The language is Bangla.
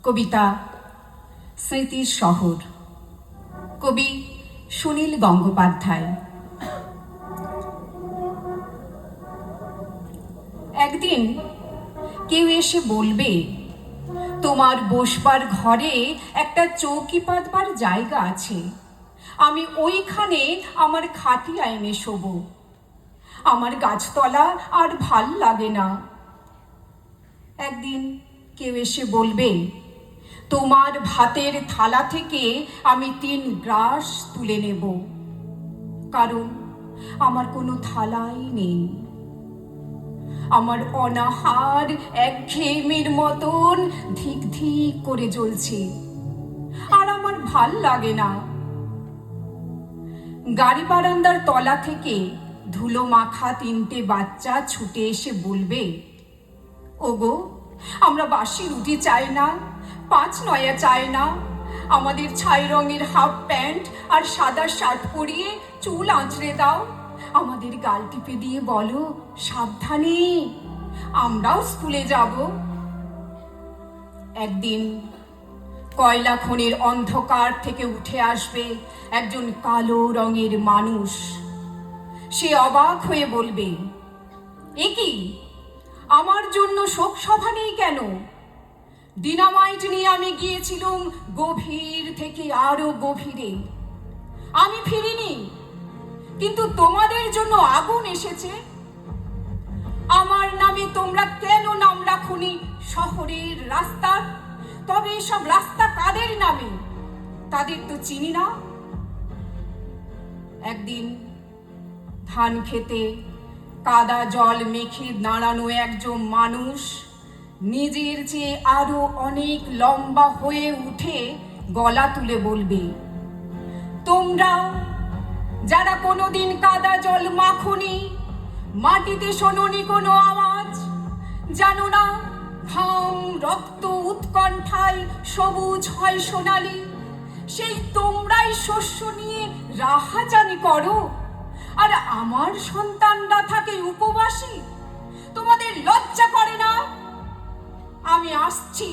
কবিতা স্মৃতির শহর, কবি সুনীল গঙ্গোপাধ্যায়। একদিন কেউ এসে বলবে, তোমার বসবার ঘরে একটা চৌকি পাতবার জায়গা আছে, আমি ওইখানে আমার খাটিয়া এনে শোবো। আমার গাছতলা আর ভাল লাগে না। একদিন কেউ এসে বলবে, তোমার ভাতের থালা থেকে আমি 3 গ্রাস তুলে নেব, কারণ আমার কোনো থালাই নেই। আমার অনাহার একঘেয়েমির মতন ধিক ধিক করে জ্বলছে, আর আমার ভাল লাগে না। গাড়ি বারান্দার তলা থেকে ধুলো মাখা 3টে বাচ্চা ছুটে এসে বলবে, ওগো, আমরা বাসি রুটি চাই না, 5 নয়া চাই না, আমাদের ছাই রঙের হাফ প্যান্ট আর সাদা শার্ট পরিয়ে চুল আঁচড়ে দাও, আমাদের গাল টিপে দিয়ে বলো, সাবধানে, আমরাও স্কুলে যাব। একদিন কয়লা খনির অন্ধকার থেকে উঠে আসবে একজন কালো রঙের মানুষ। সে অবাক হয়ে বলবে, এ কি, আমার জন্য শোক সভা নেই কেন? ডিনামাইট নিয়ে আমি গিয়েছিলাম গভীর থেকে আরো গভীরে, আমি ফিরিনি, কিন্তু তোমাদের জন্য আগুন এসেছে। আমার নামে তোমরা কেন নাম রাখুনি শহরের রাস্তার? তবে এসব রাস্তা কাদের নামে? তাদের তো চিনি না। একদিন ধান খেতে কাদা জল মেখে দাঁড়ানো একজন মানুষ নিজের চেয়ে আরো অনেক লম্বা হয়ে উঠে গলা তুলে বলবে, তোমরা যারা কোনোদিন কাদা জল মাখনি, মাটিতে শোনোনি কোনো আওয়াজ, জানো না ঘাম রক্ত উৎকণ্ঠায় সবুজ হয় সোনালি, সেই তোমরাই শস্য নিয়ে রাহাজানি করো, আর আমার সন্তানরা থাকে উপবাসী। তোমাদের লজ্জা করে না? আমি আসছি।